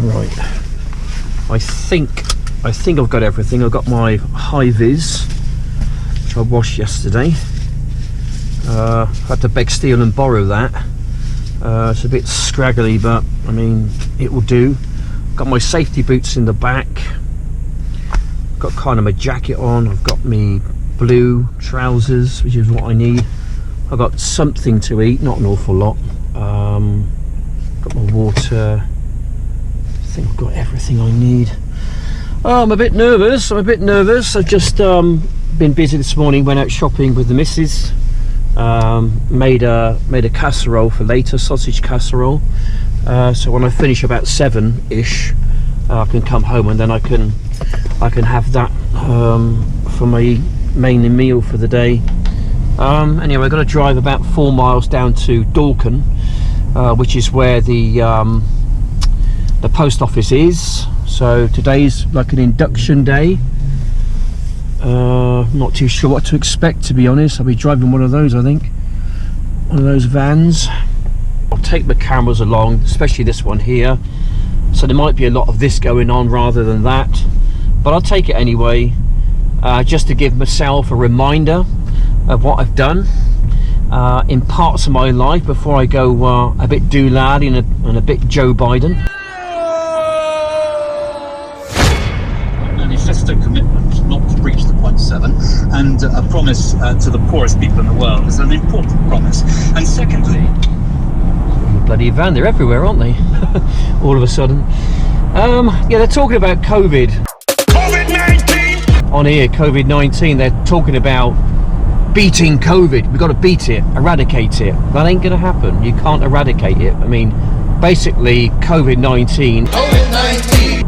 Right. I think I've got everything. I've got my high-vis, which I washed yesterday. Had to beg, steal and borrow that. It's a bit scraggly, but I mean, it will do. Got my safety boots in the back. Got kind of my jacket on. I've got me blue trousers, which is what I need. I've got something to eat, not an awful lot. Got my water. I think I've got everything I need. Oh, I'm a bit nervous. I've just been busy this morning. Went out shopping with the missus. Made a casserole for later, sausage casserole. So when I finish about 7-ish, I can come home and then I can have that for my main meal for the day. Anyway, I've got to drive about 4 miles down to Dorking, which is where the post office is. So today's like an induction day. Not too sure what to expect, to be honest. I'll be driving one of those, I think, one of those vans. I'll take my cameras along, especially this one here, so there might be a lot of this going on rather than that, but I'll take it anyway, just to give myself a reminder of what I've done in parts of my life before I go a bit doolally and a bit Joe Biden. Manifesto commitment not to breach the 0.7 and a promise to the poorest people in the world is an important promise. And secondly, bloody van, they're everywhere, aren't they? All of a sudden. Yeah, they're talking about COVID-19 on here. COVID-19, they're talking about beating COVID. We've got to beat it, eradicate it. That ain't gonna happen. You can't eradicate it. I mean, basically COVID-19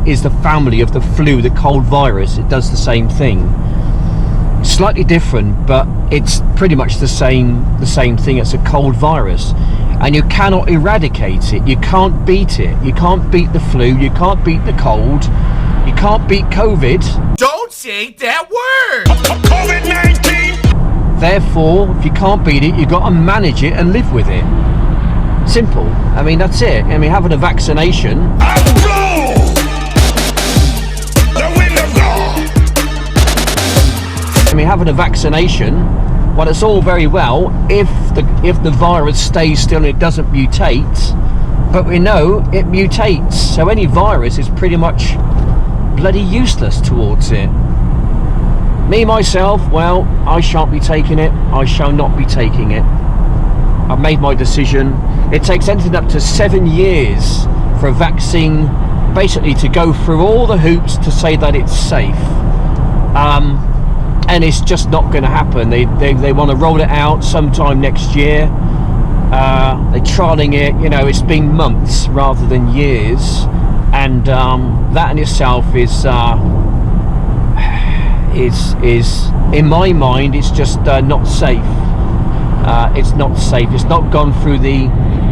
is the family of the flu, the cold virus. It does the same thing, slightly different, but it's pretty much the same thing. It's a cold virus, and you cannot eradicate it. You can't beat it. You can't beat the flu. You can't beat the cold. You can't beat COVID. Don't say that word. COVID-19. Therefore, if you can't beat it, you've got to manage it and live with it. Simple. I mean, that's it. I mean, having a vaccination. I mean, having a vaccination, well, it's all very well if the virus stays still and it doesn't mutate, but we know it mutates, so any virus is pretty much bloody useless towards it. Me, myself, well, I shan't be taking it. I shall not be taking it. I've made my decision. It takes anything up to 7 years for a vaccine basically to go through all the hoops to say that it's safe. And it's just not going to happen. They want to roll it out sometime next year. They're trialing it. You know, it's been months rather than years, and that in itself is in my mind, it's just not safe. It's not safe. It's not gone through the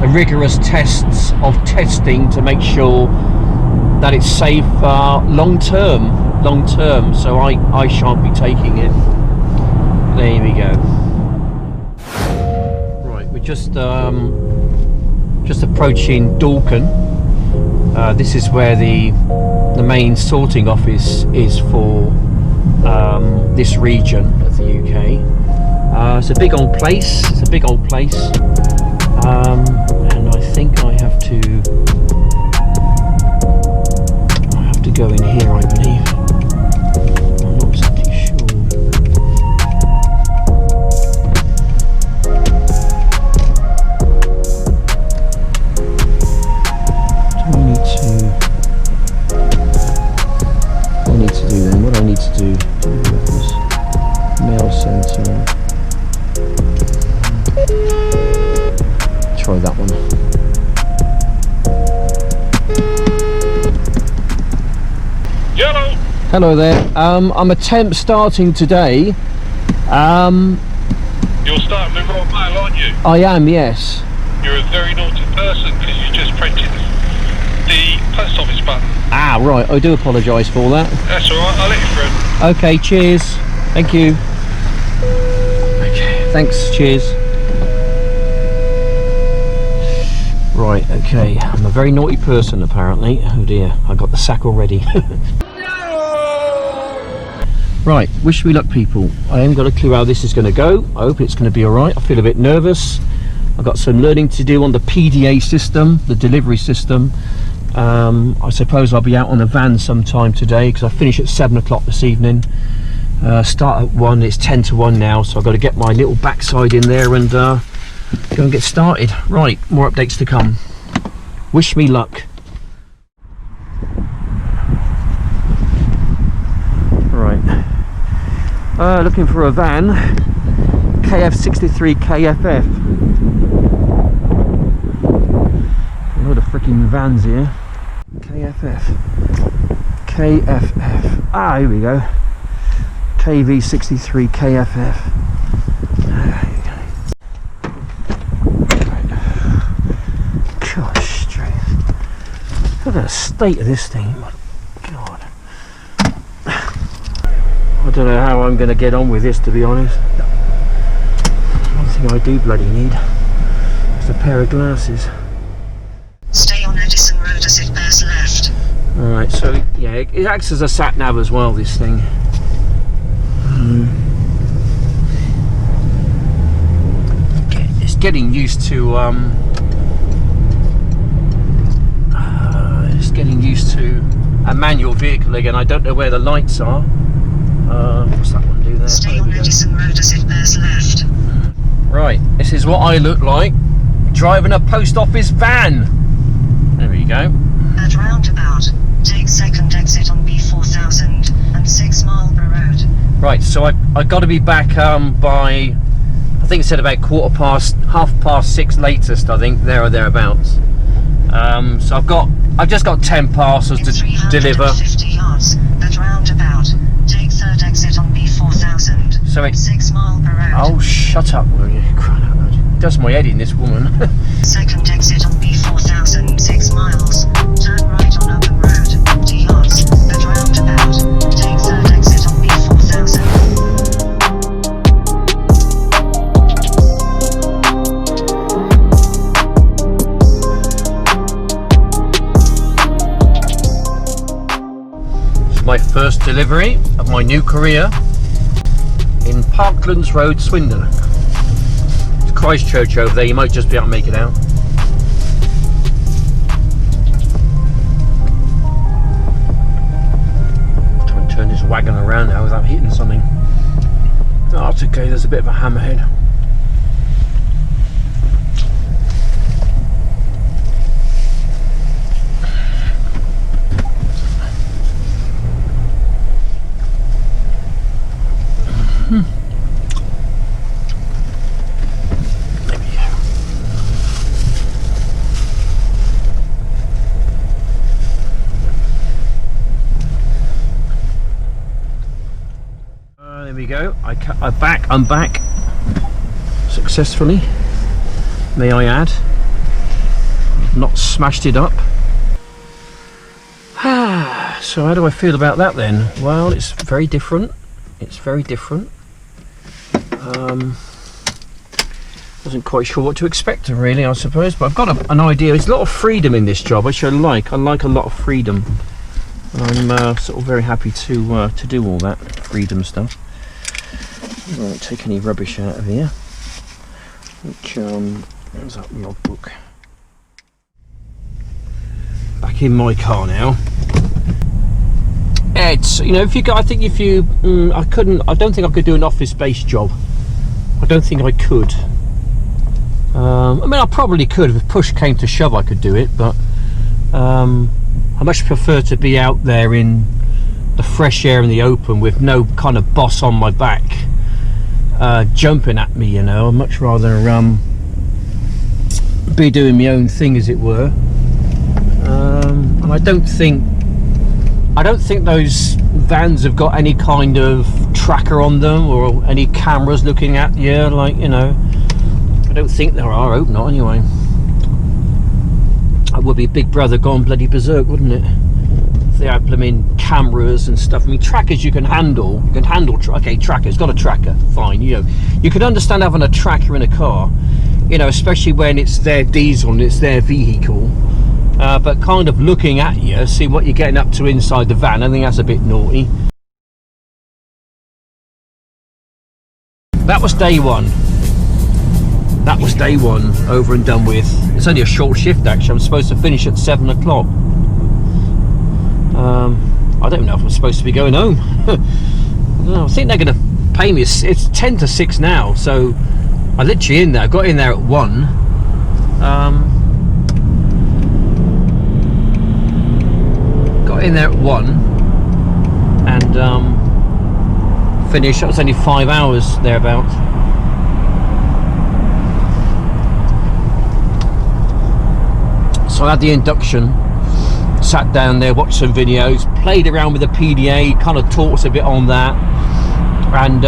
rigorous tests of testing to make sure that it's safe long term. So I shan't be taking it. There we go. Right, we're just approaching Dorking. This is where the main sorting office is for this region of the UK. It's a big old place. And I think I have to go in here, I believe. I'm not exactly sure. What I need to do then? What I need to do with this mail centre. Try that one. Hello. Hello there. I'm starting today. You're starting with wrong mail, aren't you? I am, yes. You're a very naughty person because you just printed the post office button. Ah, right. I do apologise for that. That's all right. I'll let you through. Okay. Cheers. Thank you. Okay. Thanks. Cheers. Right. Right, okay, I'm a very naughty person apparently. Oh dear, I got the sack already. Right, wish me luck people. I haven't got a clue how this is going to go. I hope it's going to be alright. I feel a bit nervous. I've got some learning to do on the PDA system, the delivery system. I suppose I'll be out on a van sometime today because I finish at 7 o'clock this evening. Start at 1, it's 10 to 1 now, so I've got to get my little backside in there and go and get started. Right, more updates to come. Wish me luck. Right. Looking for a van, KF63 KFF. A load of freaking vans here. KFF. Ah, here we go. KV63 KFF. There you go. Gosh, straight. Look at the state of this thing. My God. I don't know how I'm going to get on with this, to be honest. One thing I do bloody need is a pair of glasses. Stay on Edison Road as it bears left. Alright, so yeah, it acts as a sat nav as well, this thing. It's getting used to a manual vehicle again. I don't know where the lights are. What's that one do there? Stay on Edison Road as it bears left. Right, this is what I look like driving a post office van. There we go. At roundabout, take second exit on B4000 and 6 Marlborough Road. Right, so I got to be back by, I think it said about 6:30 latest, I think, there or thereabouts. So I've just got 10 parcels to deliver. 50 yards, at roundabout, take third exit on B4000. So it's 6 Marlborough Road. Oh, shut up, will you? Crying out loud. Does my head in, this woman. Second exit on B4000, 6 miles. Turn right on Open Road, 50 yards, at roundabout, take third exit on B4000. My first delivery of my new career in Parklands Road, Swindon. It's Christchurch over there, you might just be able to make it out. Try and turn this wagon around now without hitting something. Oh, it's okay, there's a bit of a hammerhead. There we go. I'm back successfully. May I add? I've not smashed it up. So how do I feel about that then? Well, it's very different. It's very different. Wasn't quite sure what to expect really, I suppose, but I've got an idea. There's a lot of freedom in this job, which I like. I like a lot of freedom. I'm sort of very happy to do all that freedom stuff. I won't take any rubbish out of here. Which there's that logbook. Back in my car now. It's, you know, I don't think I could do an office-based job. I don't think I could. I mean, I probably could if push came to shove. I could do it, but I much prefer to be out there in the fresh air in the open with no kind of boss on my back jumping at me. You know, I'd much rather be doing my own thing, as it were. And I don't think those vans have got any kind of tracker on them or any cameras looking at you, like, you know. I don't think there are. I hope not, anyway. That would be Big Brother gone bloody berserk, wouldn't it? If they had blooming cameras and stuff. I mean, trackers you can handle. You can handle okay, tracker. It's got a tracker. Fine. You know, you can understand having a tracker in a car. you know, especially when it's their diesel and it's their vehicle. But kind of looking at you, see what you're getting up to inside the van, I think that's a bit naughty. That was day one. That was day one, over and done with. It's only a short shift actually. I'm supposed to finish at 7 o'clock. I don't know if I'm supposed to be going home. I don't know, I think they're going to pay me. It's 10 to 6 now, so I literally in there. I got in there at 1. Got in there at 1 and finished. That was only 5 hours thereabouts. So I had the induction, sat down there, watched some videos, played around with the PDA, kind of taught us a bit on that, and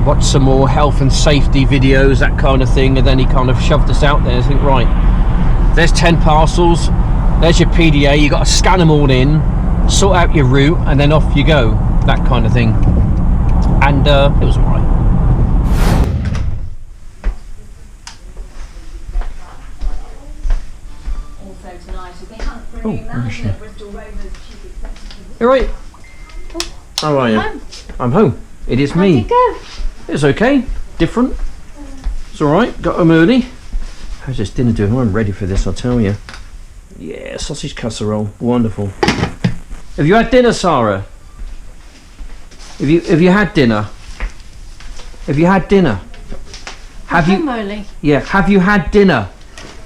watched some more health and safety videos, that kind of thing. And then he kind of shoved us out there. I think, right, there's 10 parcels, there's your PDA, you got to scan them all in, sort out your route, and then off you go, that kind of thing. And it was alright. Oh, you're right. How are you? I'm home. It is me. How'd it go? It's okay. Different. It's alright. Got home early. How's this dinner doing? I'm ready for this, I'll tell you. Yeah, sausage casserole. Wonderful. Have you had dinner, Sarah? Have you had dinner? Have you had dinner? Have you? Molly. Yeah. Have you had dinner?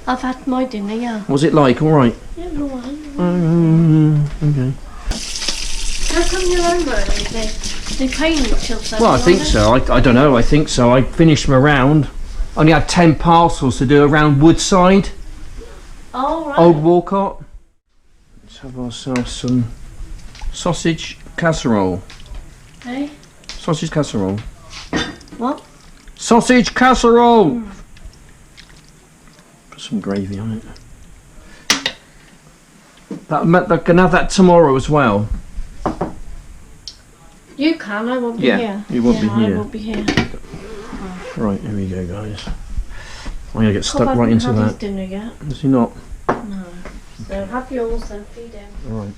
I've had my dinner, yeah. Was it like all right? Yeah, alright. Okay. How come you're home early? They pay you till 7. Well, I think so. I don't know. I think so. I finished my round. Only had 10 parcels to do around Woodside, Oh, right. Old Walcott. Let's have ourselves some sausage casserole. Hey? Sausage casserole. What? Sausage casserole. Put some gravy on it. That can have that tomorrow as well. You can, I won't be Yeah, here. you won't be here. I won't be here. Right, here we go, guys. I'm gonna get Cobb stuck right hasn't into had his that. dinner yet. Is he not? No. So have yours and feed him. All right.